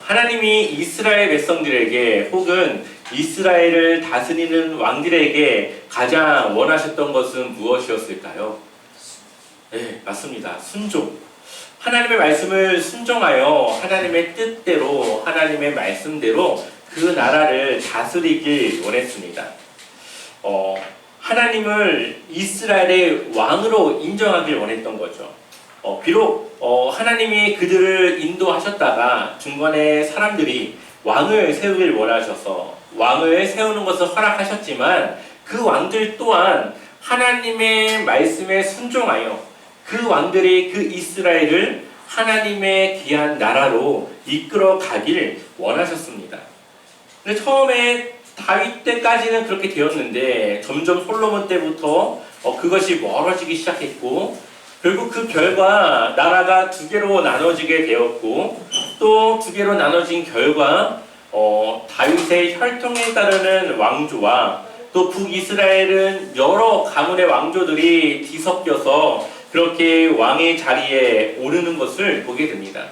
하나님이 이스라엘 백성들에게 혹은 이스라엘을 다스리는 왕들에게 가장 원하셨던 것은 무엇이었을까요? 네, 맞습니다. 순종. 하나님의 말씀을 순종하여 하나님의 뜻대로, 하나님의 말씀대로 그 나라를 다스리길 원했습니다. 하나님을 이스라엘의 왕으로 인정하길 원했던 거죠. 비록 하나님이 그들을 인도하셨다가 중간에 사람들이 왕을 세우길 원하셔서 왕을 세우는 것을 허락하셨지만 그 왕들 또한 하나님의 말씀에 순종하여 그 왕들이 그 이스라엘을 하나님의 귀한 나라로 이끌어 가길 원하셨습니다. 근데 처음에 다윗 때까지는 그렇게 되었는데 점점 솔로몬 때부터 그것이 멀어지기 시작했고 결국 그 결과 나라가 두 개로 나눠지게 되었고 또 두 개로 나눠진 결과 다윗의 혈통에 따르는 왕조와 또 북이스라엘은 여러 가문의 왕조들이 뒤섞여서 그렇게 왕의 자리에 오르는 것을 보게 됩니다.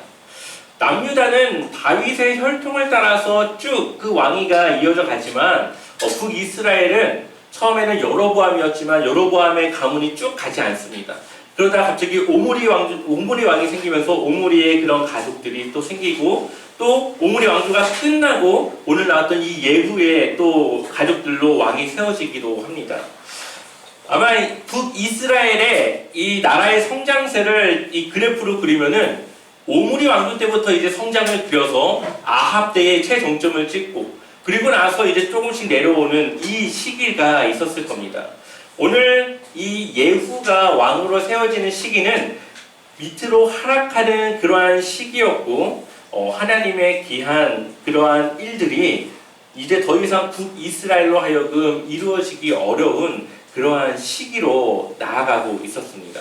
남유다는 다윗의 혈통을 따라서 쭉 그 왕위가 이어져 갔지만 북이스라엘은 처음에는 여로보암이었지만 여로보암의 가문이 쭉 가지 않습니다. 그러다 갑자기 오므리 왕이 생기면서 오므리의 그런 가족들이 또 생기고 또 오므리 왕조가 끝나고 오늘 나왔던 이 예후의 또 가족들로 왕이 세워지기도 합니다. 아마 북이스라엘의 이 나라의 성장세를 이 그래프로 그리면은 오므리 왕조 때부터 이제 성장을 그려서 아합 때의 최정점을 찍고 그리고 나서 이제 조금씩 내려오는 이 시기가 있었을 겁니다. 오늘 이 예후가 왕으로 세워지는 시기는 밑으로 하락하는 그러한 시기였고 하나님의 귀한 그러한 일들이 이제 더 이상 북이스라엘로 하여금 이루어지기 어려운 그러한 시기로 나아가고 있었습니다.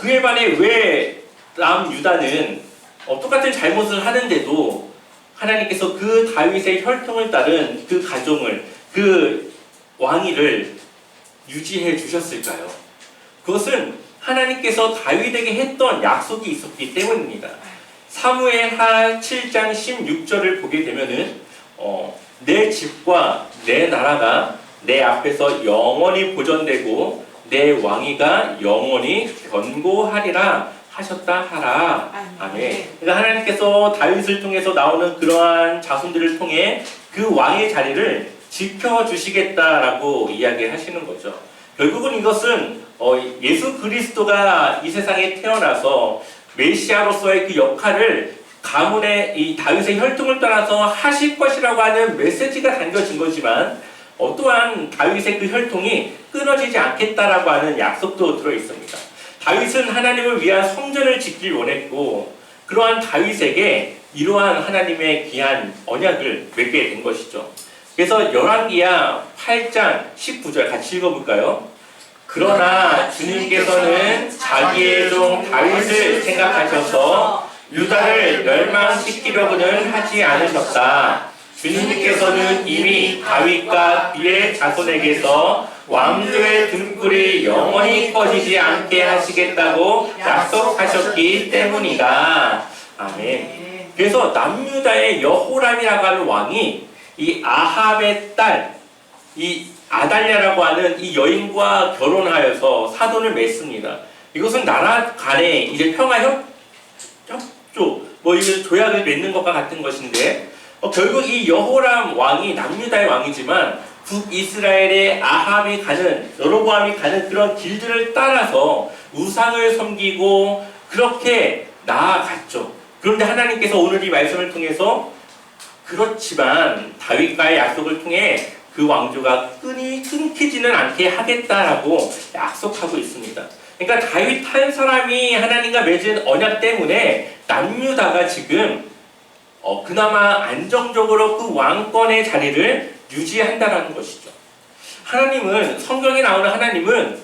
그에 반해 왜 남유다는 똑같은 잘못을 하는데도 하나님께서 그 다윗의 혈통을 따른 그 가정을 그 왕위를 유지해 주셨을까요? 그것은 하나님께서 다윗에게 했던 약속이 있었기 때문입니다. 사무엘하 7장 16절을 보게 되면은 내 집과 내 나라가 내 앞에서 영원히 보존되고 내 왕위가 영원히 견고하리라 하셨다 하라. 아멘. 그러니까 하나님께서 다윗을 통해서 나오는 그러한 자손들을 통해 그 왕의 자리를 지켜주시겠다라고 이야기하시는 거죠. 결국은 이것은 예수 그리스도가 이 세상에 태어나서 메시아로서의 그 역할을 가문의 이 다윗의 혈통을 따라서 하실 것이라고 하는 메시지가 담겨진 거지만 또한 다윗의 그 혈통이 끊어지지 않겠다라고 하는 약속도 들어 있습니다. 다윗은 하나님을 위한 성전을 짓길 원했고 그러한 다윗에게 이러한 하나님의 귀한 언약을 맺게 된 것이죠. 그래서 열왕기야 8장 19절 같이 읽어볼까요? 그러나 주님께서는 자기의 종 다윗을 생각하셔서 유다를 멸망시키려고는 하지 않으셨다. 주님께서는 이미 다윗과 그의 자손에게서 왕조의 등불이 영원히 꺼지지 않게 하시겠다고 약속하셨기 때문이다. 아멘. 그래서 남유다의 여호람이라고 하는 왕이 이 아합의 딸, 이 아달랴라고 하는 이 여인과 결혼하여서 사돈을 맺습니다. 이것은 나라 간에 이제 평화 협조, 이 조약을 맺는 것과 같은 것인데, 결국 이 여호람 왕이 남유다의 왕이지만 북이스라엘의 아합이 가는, 여로보암이 가는 그런 길들을 따라서 우상을 섬기고 그렇게 나아갔죠. 그런데 하나님께서 오늘 이 말씀을 통해서 그렇지만 다윗과의 약속을 통해 그 왕조가 끊기지는 않게 하겠다라고 약속하고 있습니다. 그러니까 다윗 한 사람이 하나님과 맺은 언약 때문에 남유다가 지금 그나마 안정적으로 그 왕권의 자리를 유지한다는 것이죠. 하나님은, 성경에 나오는 하나님은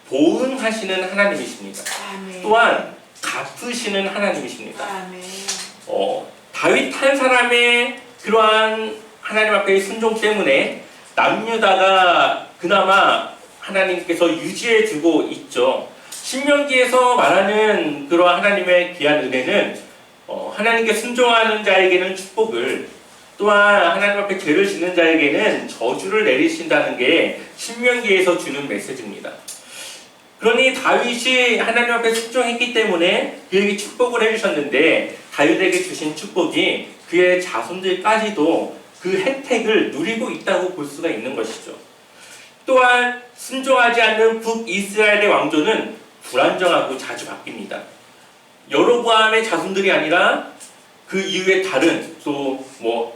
보응하시는 하나님이십니다. 아멘. 또한 갚으시는 하나님이십니다. 아멘. 다윗 한 사람의 그러한 하나님 앞의 순종 때문에 남유다가 그나마 하나님께서 유지해주고 있죠. 신명기에서 말하는 그러한 하나님의 귀한 은혜는 하나님께 순종하는 자에게는 축복을, 또한 하나님 앞에 죄를 짓는 자에게는 저주를 내리신다는 게 신명기에서 주는 메시지입니다. 그러니 다윗이 하나님 앞에 순종했기 때문에 그에게 축복을 해주셨는데, 다윗에게 주신 축복이 그의 자손들까지도 그 혜택을 누리고 있다고 볼 수가 있는 것이죠. 또한 순종하지 않는 북이스라엘의 왕조는 불안정하고 자주 바뀝니다. 여로보암의 자손들이 아니라 그 이후에 다른 또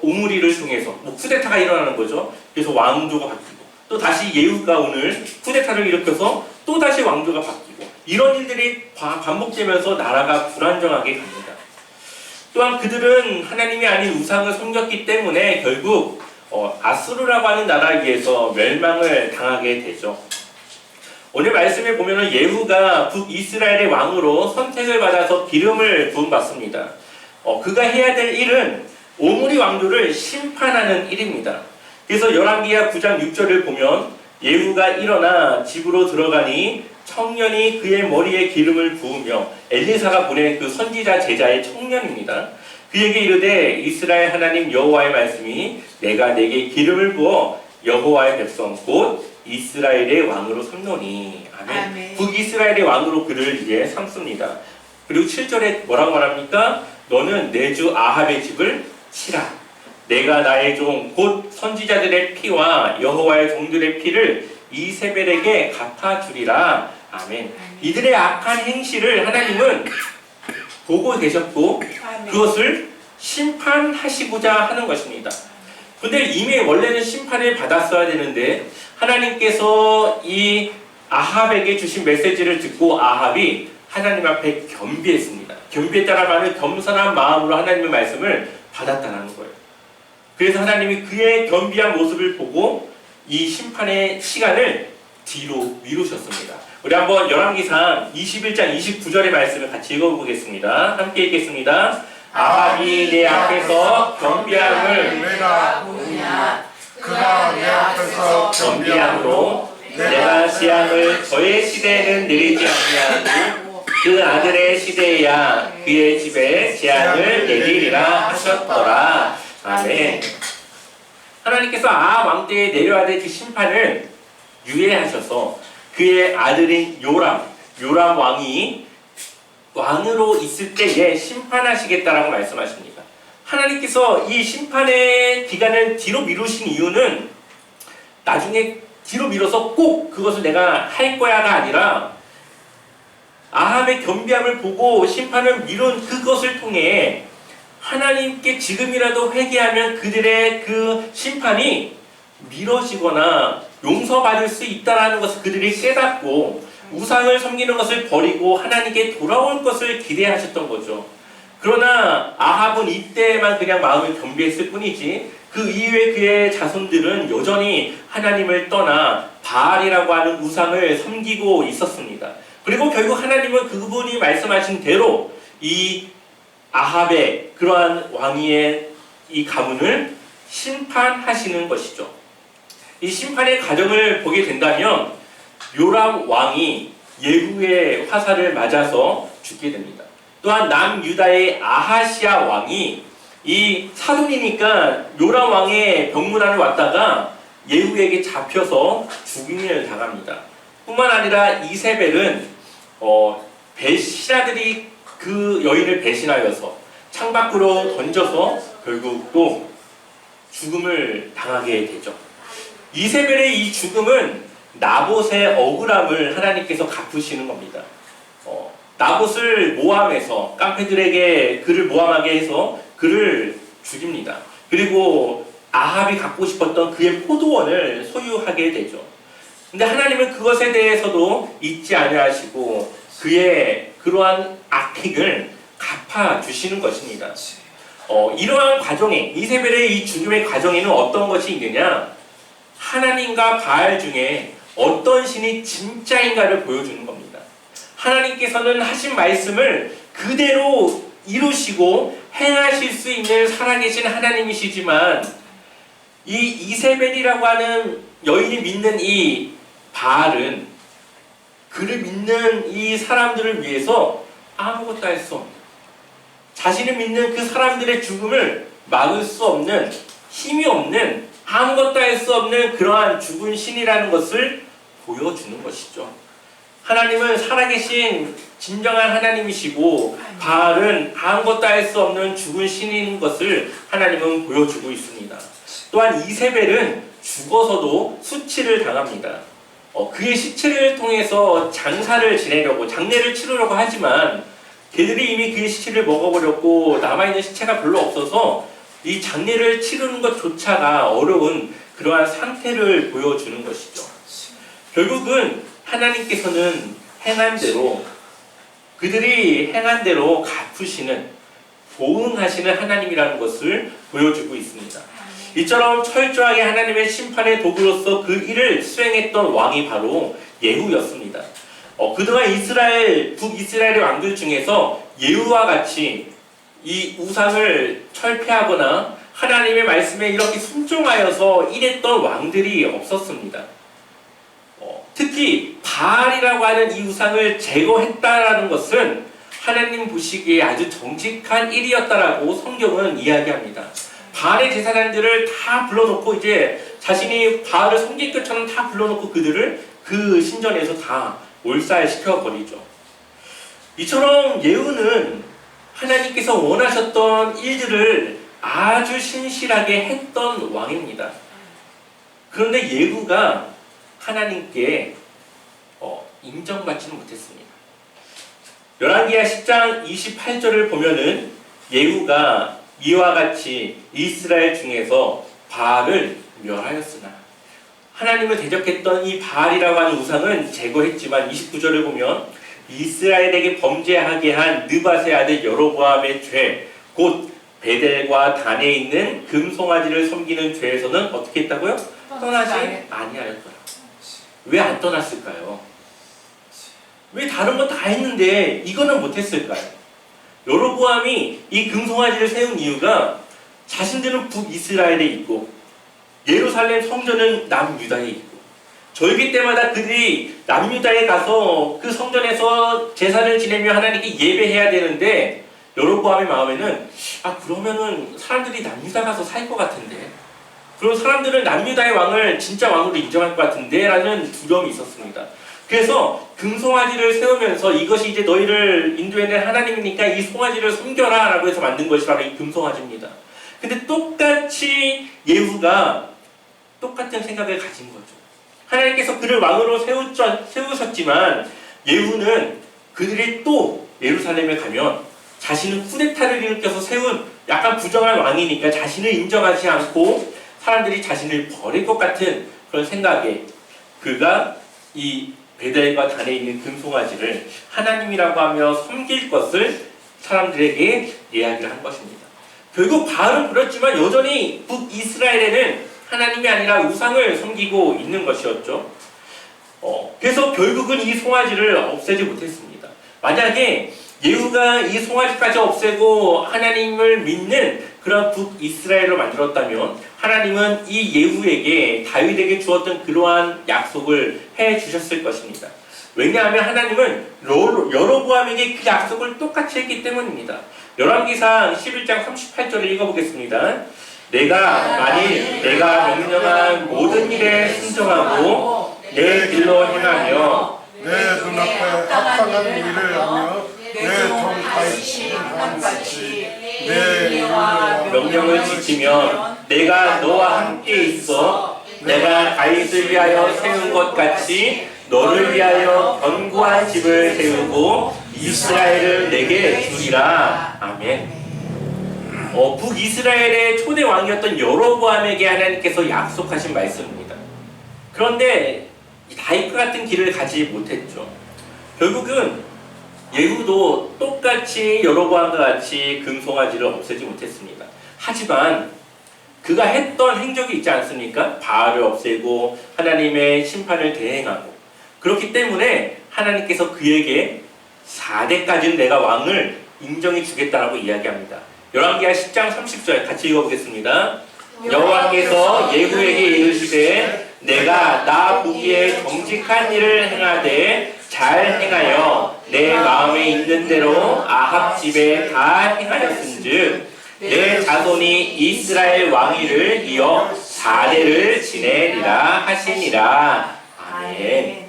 오므리를 통해서 쿠데타가 일어나는 거죠. 그래서 왕조가 바뀌고, 또 다시 예후가 오늘 쿠데타를 일으켜서 또 다시 왕조가 바뀌고, 이런 일들이 반복되면서 나라가 불안정하게 갑니다. 또한 그들은 하나님이 아닌 우상을 섬겼기 때문에 결국 아수르라고 하는 나라에 의해서 멸망을 당하게 되죠. 오늘 말씀에 보면은 예후가 북이스라엘의 왕으로 선택을 받아서 기름을 부음받습니다. 그가 해야 될 일은 오므리 왕조를 심판하는 일입니다. 그래서 열왕기하 9장 6절을 보면 예후가 일어나 집으로 들어가니 청년이 그의 머리에 기름을 부으며, 엘리사가 보낸 그 선지자 제자의 청년입니다. 그에게 이르되 이스라엘 하나님 여호와의 말씀이 내가 내게 기름을 부어 여호와의 백성 곧 이스라엘의 왕으로 삼노니. 아멘. 아멘. 북이스라엘의 왕으로 그를 이제 삼습니다. 그리고 7절에 뭐라고 말합니까? 너는 내 주 아합의 집을 치라. 내가 나의 종 곧 선지자들의 피와 여호와의 종들의 피를 이세벨에게 갚아주리라. 아멘. 이들의 악한 행실을 하나님은 보고 계셨고 그것을 심판하시고자 하는 것입니다. 근데 이미 원래는 심판을 받았어야 되는데 하나님께서 이 아합에게 주신 메시지를 듣고 아합이 하나님 앞에 겸비했습니다. 겸비했다는 말은 겸손한 마음으로 하나님의 말씀을 받았다는 거예요. 그래서 하나님이 그의 겸비한 모습을 보고 이 심판의 시간을 뒤로 미루셨습니다. 우리 한번 열왕기상 21장 29절의 말씀을 같이 읽어보겠습니다. 함께 읽겠습니다. 아합이 내 앞에서 겸비함을 내가 보느냐 그가 내 앞에서 겸비함으로 내가 재앙을 저의 시대에는 내리지 아니하고 그 아들의 시대에야 그의 집에 재앙을 내리리라 하셨더라. 아멘. 하나님께서 아합 왕 때에 내려야 될 그 심판을 유예하셔서 그의 아들인 요람 왕이 왕으로 있을 때에 심판하시겠다라고 말씀하십니다. 하나님께서 이 심판의 기간을 뒤로 미루신 이유는 나중에 뒤로 미뤄서 꼭 그것을 내가 할 거야가 아니라 아합의 겸비함을 보고 심판을 미룬 그것을 통해 하나님께 지금이라도 회개하면 그들의 그 심판이 미뤄지거나 용서받을 수 있다는 것을 그들이 깨닫고 우상을 섬기는 것을 버리고 하나님께 돌아올 것을 기대하셨던 거죠. 그러나 아합은 이때만 그냥 마음을 겸비했을 뿐이지 그 이후에 그의 자손들은 여전히 하나님을 떠나 바알이라고 하는 우상을 섬기고 있었습니다. 그리고 결국 하나님은 그분이 말씀하신 대로 이 아합의 그러한 왕위의 이 가문을 심판하시는 것이죠. 이 심판의 과정을 보게 된다면 요람 왕이 예후의 화살을 맞아서 죽게 됩니다. 또한 남유다의 아하시아 왕이 이 사돈이니까 요람 왕의 병문안을 왔다가 예후에게 잡혀서 죽임을 당합니다. 뿐만 아니라 이세벨은 신하들이 그 여인을 배신하여서 창밖으로 던져서 결국 또 죽음을 당하게 되죠. 이세벨의 이 죽음은 나봇의 억울함을 하나님께서 갚으시는 겁니다. 나봇을 모함해서 깡패들에게 그를 모함하게 해서 그를 죽입니다. 그리고 아합이 갖고 싶었던 그의 포도원을 소유하게 되죠. 근데 하나님은 그것에 대해서도 잊지 아니하시고 그의 그러한 악행을 갚아주시는 것입니다. 이러한 과정에 이세벨의 이 죽음의 과정에는 어떤 것이 있느냐? 하나님과 바알 중에 어떤 신이 진짜인가를 보여주는 겁니다. 하나님께서는 하신 말씀을 그대로 이루시고 행하실 수 있는 살아계신 하나님이시지만 이 이세벨이라고 하는 여인이 믿는 이 바알은 그를 믿는 이 사람들을 위해서 아무것도 할 수 없는, 자신을 믿는 그 사람들의 죽음을 막을 수 없는, 힘이 없는, 아무것도 할 수 없는 그러한 죽은 신이라는 것을 보여주는 것이죠. 하나님은 살아계신 진정한 하나님이시고 바알은 아무것도 할 수 없는 죽은 신인 것을 하나님은 보여주고 있습니다. 또한 이세벨은 죽어서도 수치를 당합니다. 그의 시체를 통해서 장사를 지내려고, 장례를 치르려고 하지만 걔들이 이미 그의 시체를 먹어버렸고 남아있는 시체가 별로 없어서 이 장례를 치르는 것조차가 어려운 그러한 상태를 보여주는 것이죠. 결국은 하나님께서는 행한 대로, 그들이 행한 대로 갚으시는, 보응하시는 하나님이라는 것을 보여주고 있습니다. 이처럼 철저하게 하나님의 심판의 도구로서 그 일을 수행했던 왕이 바로 예후였습니다. 그동안 북이스라엘의 왕들 중에서 예후와 같이 이 우상을 철폐하거나 하나님의 말씀에 이렇게 순종하여서 일했던 왕들이 없었습니다. 특히 바알이라고 하는 이 우상을 제거했다라는 것은 하나님 보시기에 아주 정직한 일이었다라고 성경은 이야기합니다. 바알의 제사장들을 다 불러놓고 이제 자신이 바알을 섬길 것처럼 다 불러놓고 그들을 그 신전에서 다 몰살시켜버리죠. 이처럼 예후는 하나님께서 원하셨던 일들을 아주 신실하게 했던 왕입니다. 그런데 예후가 하나님께 인정받지는 못했습니다. 열왕기하 10장 28절을 보면은 예후가 이와 같이 이스라엘 중에서 바알을 멸하였으나, 하나님을 대적했던 이 바알이라고 하는 우상은 제거했지만 29절을 보면 이스라엘에게 범죄하게 한 느밧의 아들 여로보암의 죄, 곧 베델과 단에 있는 금송아지를 섬기는 죄에서는 어떻게 했다고요? 떠나지 아니하였더라. 왜 안 떠났을까요? 왜 다른 거 다 했는데 이거는 못했을까요? 여로보암이 이 금송아지를 세운 이유가 자신들은 북이스라엘에 있고 예루살렘 성전은 남유다에 있고 절기 때마다 그들이 남유다에 가서 그 성전에서 제사를 지내며 하나님께 예배해야 되는데, 여로보암의 마음에는 그러면은 사람들이 남유다 가서 살 것 같은데, 그럼 사람들은 남유다의 왕을 진짜 왕으로 인정할 것 같은데 라는 두려움이 있었습니다. 그래서 금송아지를 세우면서 이것이 이제 너희를 인도해낸 하나님이니까 이 송아지를 섬겨라 라고 해서 만든 것이 바로 이 금송아지입니다. 근데 똑같이 예후가 똑같은 생각을 가진 거죠. 하나님께서 그를 왕으로 세우셨지만 예후는 그들이 또 예루살렘에 가면 자신은 쿠데타를 일으켜서 세운 약간 부정한 왕이니까 자신을 인정하지 않고 사람들이 자신을 버릴 것 같은 그런 생각에 그가 이 베델과 단에 있는 금송아지를 하나님이라고 하며 섬길 것을 사람들에게 이야기를 한 것입니다. 결국 바알은 그렇지만 여전히 북이스라엘에는 하나님이 아니라 우상을 섬기고 있는 것이었죠. 그래서 결국은 이 송아지를 없애지 못했습니다. 만약에 예후가 이 송아지까지 없애고 하나님을 믿는 그런 북이스라엘을 만들었다면 하나님은 이 예후에게 다윗에게 주었던 그러한 약속을 해주셨을 것입니다. 왜냐하면 하나님은 여로보암에게 그 약속을 똑같이 했기 때문입니다. 열왕기상 11장 38절을 읽어보겠습니다. 만일 내가 명령한 모든 일에 순종하고 내 길로 행하며 내 눈앞에 합당한 일을 하며 내 통가이신 한같이 내 명령을 지키면 내가 너와 함께 있어 내가 다윗을 위하여 세운 것 같이 너를 위하여 견고한 집을 세우고 이스라엘을 내게 주리라. 아멘. 북이스라엘의 초대 왕이었던 여로보암에게 하나님께서 약속하신 말씀입니다. 그런데 다윗과 같은 길을 가지 못했죠. 결국은 예후도 똑같이 여로보암과 같이 금송아지를 없애지 못했습니다. 하지만 그가 했던 행적이 있지 않습니까? 바알을 없애고 하나님의 심판을 대행하고, 그렇기 때문에 하나님께서 그에게 4대까지는 내가 왕을 인정해 주겠다라고 이야기합니다. 열왕기하 10장 30절 같이 읽어보겠습니다. 여호와께서 예후에게 이르시되 내가 나 보기에 정직한 일을 행하되 잘 행하여 내 마음에 있는 대로 아합 집에 다 행하였은즉 내 자손이 이스라엘 왕위를 이어 4대를 지내리라 하시니라. 아멘.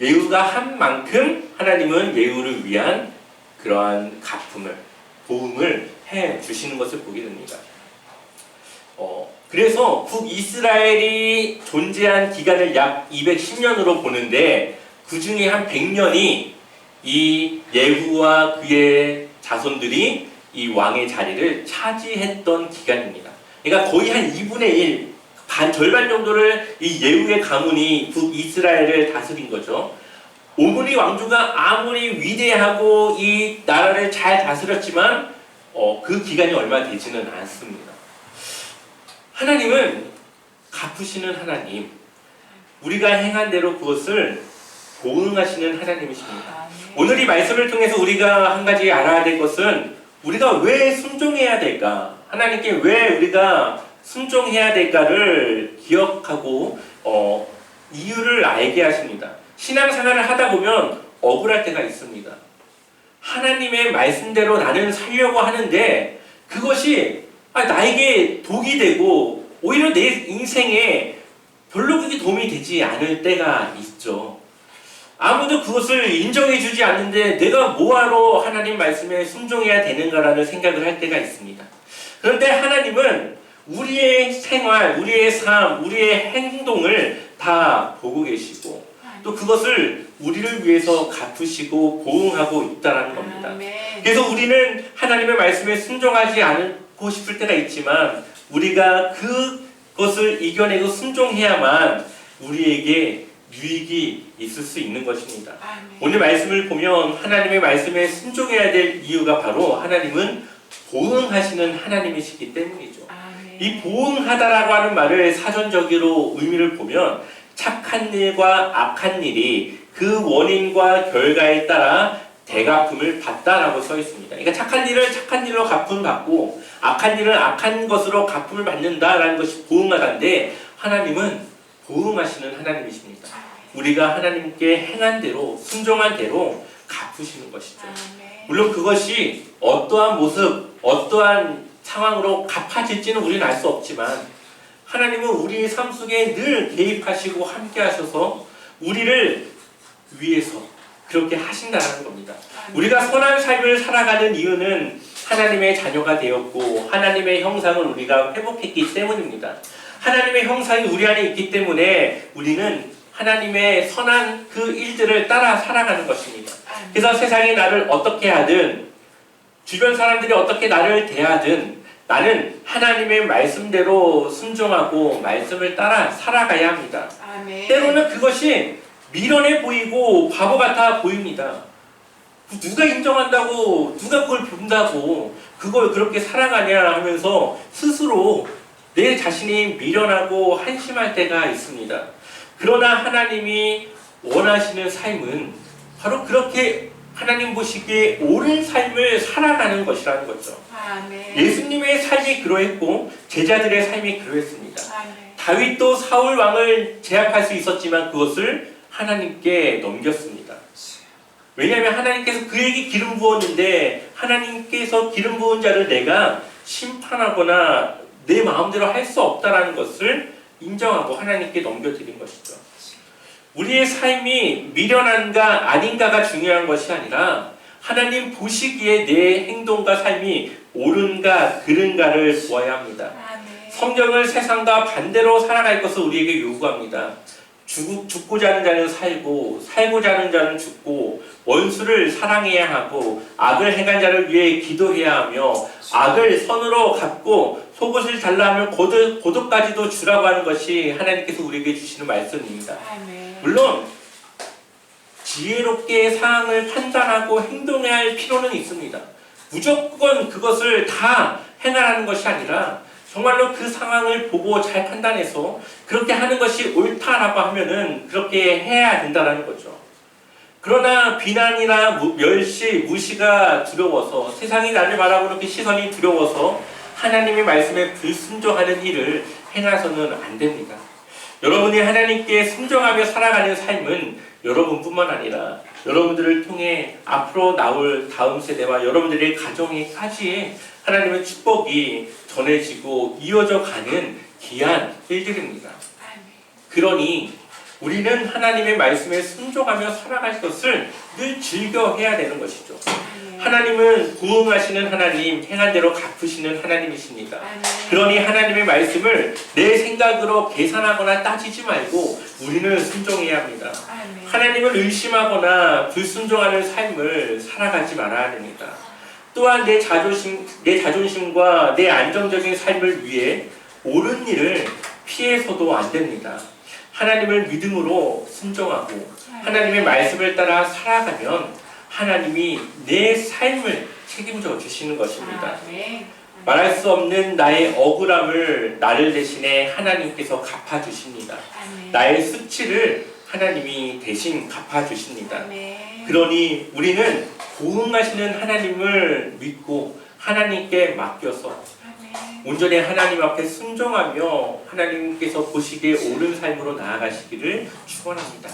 예후가 한 만큼 하나님은 예후를 위한 그러한 갚음을, 보응을 해 주시는 것을 보게 됩니다. 그래서 북이스라엘이 존재한 기간을 약 210년으로 보는데 그 중에 한 100년이 이 예후와 그의 자손들이 이 왕의 자리를 차지했던 기간입니다. 그러니까 거의 한 2분의 1, 절반 정도를 이 예후의 가문이 북이스라엘을 다스린 거죠. 오므리 왕조가 아무리 위대하고 이 나라를 잘 다스렸지만 그 기간이 얼마 되지는 않습니다. 하나님은 갚으시는 하나님, 우리가 행한 대로 그것을 보응하시는 하나님이십니다. 오늘 이 말씀을 통해서 우리가 한 가지 알아야 될 것은 우리가 왜 순종해야 될까? 하나님께 왜 우리가 순종해야 될까를 기억하고 이유를 알게 하십니다. 신앙생활을 하다 보면 억울할 때가 있습니다. 하나님의 말씀대로 나는 살려고 하는데 그것이 나에게 독이 되고 오히려 내 인생에 별로 그게 도움이 되지 않을 때가 있죠. 아무도 그것을 인정해주지 않는데 내가 뭐하러 하나님 말씀에 순종해야 되는가라는 생각을 할 때가 있습니다. 그런데 하나님은 우리의 생활, 우리의 삶, 우리의 행동을 다 보고 계시고 또 그것을 우리를 위해서 갚으시고 보응하고 있다는 겁니다. 그래서 우리는 하나님의 말씀에 순종하지 않고 싶을 때가 있지만 우리가 그것을 이겨내고 순종해야만 우리에게 유익이 있을 수 있는 것입니다. 오늘 말씀을 보면 하나님의 말씀에 순종해야 될 이유가 바로 하나님은 보응하시는 하나님이시기 때문이죠. 이 보응하다라고 하는 말을 사전적으로 의미를 보면 착한 일과 악한 일이 그 원인과 결과에 따라 대갚음을 받다라고 써 있습니다. 그러니까 착한 일을 착한 일로 갚음 받고 악한 일은 악한 것으로 갚음을 받는다라는 것이 보응하다인데 하나님은 보응하시는 하나님이십니다. 우리가 하나님께 행한 대로 순종한 대로 갚으시는 것이죠. 물론 그것이 어떠한 모습, 어떠한 상황으로 갚아질지는 우리는 알 수 없지만 하나님은 우리의 삶 속에 늘 개입하시고 함께 하셔서 우리를 위해서 그렇게 하신다는 겁니다. 우리가 선한 삶을 살아가는 이유는 하나님의 자녀가 되었고 하나님의 형상을 우리가 회복했기 때문입니다. 하나님의 형상이 우리 안에 있기 때문에 우리는 하나님의 선한 그 일들을 따라 살아가는 것입니다. 그래서 세상이 나를 어떻게 하든 주변 사람들이 어떻게 나를 대하든 나는 하나님의 말씀대로 순종하고 말씀을 따라 살아가야 합니다. 때로는 그것이 미련해 보이고 바보 같아 보입니다. 누가 인정한다고 누가 그걸 본다고 그걸 그렇게 살아가냐 하면서 스스로 내 자신이 미련하고 한심할 때가 있습니다. 그러나 하나님이 원하시는 삶은 바로 그렇게 하나님 보시기에 옳은 삶을 살아가는 것이라는 거죠. 예수님의 삶이 그러했고 제자들의 삶이 그러했습니다. 다윗도 사울 왕을 제압할 수 있었지만 그것을 하나님께 넘겼습니다. 왜냐하면 하나님께서 그에게 기름 부었는데 하나님께서 기름 부은 자를 내가 심판하거나 내 마음대로 할 수 없다라는 것을 인정하고 하나님께 넘겨드린 것이죠. 우리의 삶이 미련한가 아닌가가 중요한 것이 아니라 하나님 보시기에 내 행동과 삶이 옳은가 그른가를 보아야 합니다. 성경을 세상과 반대로 살아갈 것을 우리에게 요구합니다. 죽고자 하는 자는 살고 살고자 하는 자는 죽고 원수를 사랑해야 하고 악을 행한 자를 위해 기도해야 하며 악을 선으로 갚고 속옷을 달라하면 고도까지도 주라고 하는 것이 하나님께서 우리에게 주시는 말씀입니다. 물론 지혜롭게 상황을 판단하고 행동해야 할 필요는 있습니다. 무조건 그것을 다 행하라는 것이 아니라 정말로 그 상황을 보고 잘 판단해서 그렇게 하는 것이 옳다라고 하면은 그렇게 해야 된다는 거죠. 그러나 비난이나 멸시, 무시가 두려워서 세상이 나를 바라보는 그 시선이 두려워서 하나님의 말씀에 불순종하는 일을 행해서는 안 됩니다. 여러분이 하나님께 순종하며 살아가는 삶은 여러분뿐만 아니라 여러분들을 통해 앞으로 나올 다음 세대와 여러분들의 가정에까지 하나님의 축복이 전해지고 이어져 가는 귀한 일들입니다. 그러니 우리는 하나님의 말씀에 순종하며 살아갈 것을 늘 즐겨해야 되는 것이죠. 하나님은 구원하시는 하나님, 행한 대로 갚으시는 하나님이십니다. 그러니 하나님의 말씀을 내 생각으로 계산하거나 따지지 말고 우리는 순종해야 합니다. 하나님을 의심하거나 불순종하는 삶을 살아가지 말아야 됩니다. 또한 내 자존심과 내 안정적인 삶을 위해 옳은 일을 피해서도 안 됩니다. 하나님을 믿음으로 순종하고 하나님의 말씀을 따라 살아가면 하나님이 내 삶을 책임져 주시는 것입니다. 말할 수 없는 나의 억울함을 나를 대신해 하나님께서 갚아주십니다. 나의 수치를 하나님이 대신 갚아주십니다. 그러니 우리는 보응하시는 하나님을 믿고 하나님께 맡겨서 온전히 하나님 앞에 순종하며 하나님께서 보시기에 옳은 삶으로 나아가시기를 축원합니다.